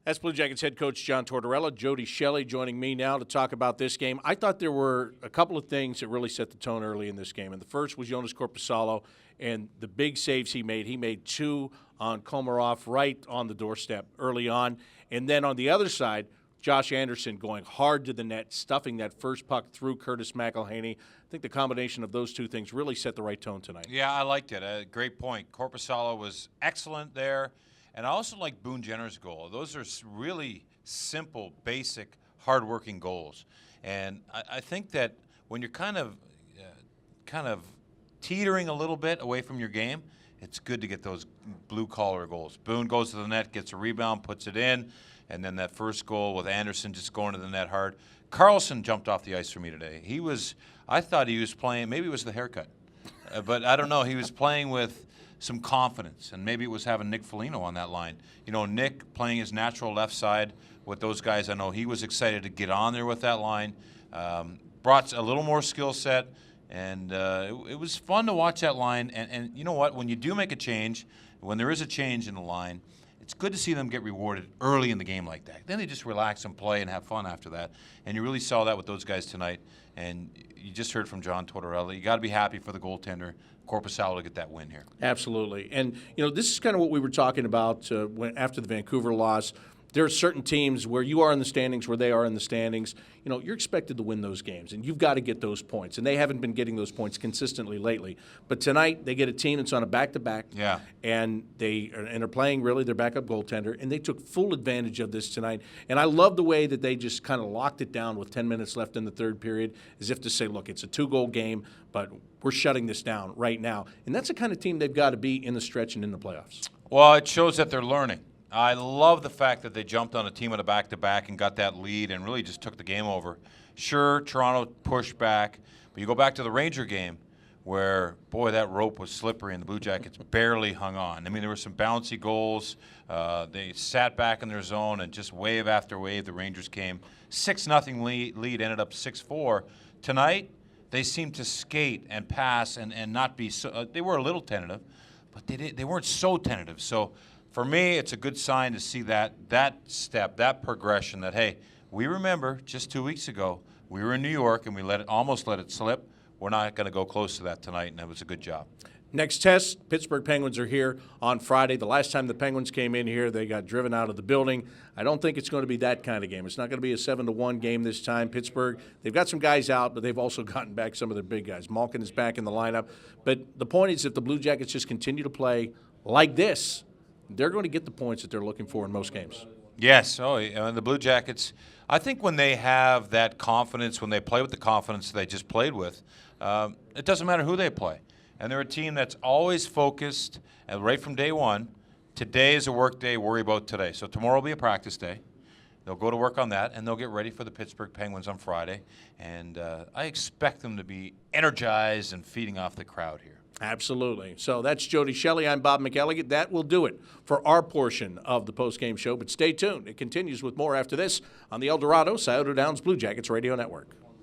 That's Blue Jackets head coach John Tortorella. Jody Shelley joining me now to talk about this game. I thought there were a couple of things that really set the tone early in this game. And the first was Jonas Korpisalo and the big saves he made. He made two on Komarov right on the doorstep early on. And then on the other side, Josh Anderson going hard to the net, stuffing that first puck through Curtis McElhaney. I think the combination of those two things really set the right tone tonight. Yeah, I liked it. Great point. Korpisalo was excellent there. And I also like Boone Jenner's goal. Those are really simple, basic, hard-working goals. And I think that when you're kind of teetering a little bit away from your game, it's good to get those blue-collar goals. Boone goes to the net, gets a rebound, puts it in, and then that first goal with Anderson just going to the net hard. Carlson jumped off the ice for me today. I thought he was playing, maybe it was the haircut, but I don't know. He was playing with some confidence, and maybe it was having Nick Foligno on that line. You know, Nick playing his natural left side with those guys. I know he was excited to get on there with that line. Brought a little more skill set, and it was fun to watch that line. And you know what? When you do make a change, when there is a change in the line, it's good to see them get rewarded early in the game like that. Then they just relax and play and have fun after that. And you really saw that with those guys tonight. And you just heard from John Tortorella. You got to be happy for the goaltender, Korpisalo, to get that win here. Absolutely. And, you know, this is kind of what we were talking about after the Vancouver loss. There are certain teams where you are in the standings, where they are in the standings. You know, you're expected to win those games, and you've got to get those points. And they haven't been getting those points consistently lately. But tonight, they get a team that's on a back-to-back. Yeah. And they're playing, really, their backup goaltender. And they took full advantage of this tonight. And I love the way that they just kind of locked it down with 10 minutes left in the third period, as if to say, look, it's a two-goal game, but we're shutting this down right now. And that's the kind of team they've got to be in the stretch and in the playoffs. Well, it shows that they're learning. I love the fact that they jumped on a team at a back-to-back and got that lead and really just took the game over. Sure, Toronto pushed back, but you go back to the Ranger game where, boy, that rope was slippery and the Blue Jackets barely hung on. I mean, there were some bouncy goals. They sat back in their zone, and just wave after wave, the Rangers came. 6-0 lead ended up 6-4. Tonight, they seemed to skate and pass and not be so they were a little tentative, but they weren't so tentative. So for me, it's a good sign to see that step, that progression, that, hey, we remember just 2 weeks ago, we were in New York and we almost let it slip. We're not going to go close to that tonight, and that was a good job. Next test, Pittsburgh Penguins are here on Friday. The last time the Penguins came in here, they got driven out of the building. I don't think it's going to be that kind of game. It's not going to be a 7-1 game this time. Pittsburgh, they've got some guys out, but they've also gotten back some of their big guys. Malkin is back in the lineup. But the point is, if the Blue Jackets just continue to play like this, they're going to get the points that they're looking for in most games. Yes. The Blue Jackets, I think when they have that confidence, when they play with the confidence they just played with, it doesn't matter who they play. And they're a team that's always focused, right from day one. Today is a work day, worry about today. So tomorrow will be a practice day. They'll go to work on that, and they'll get ready for the Pittsburgh Penguins on Friday. And I expect them to be energized and feeding off the crowd here. Absolutely. So that's Jody Shelley. I'm Bob McElligott. That will do it for our portion of the postgame show. But stay tuned. It continues with more after this on the El Dorado Scioto Downs Blue Jackets Radio Network.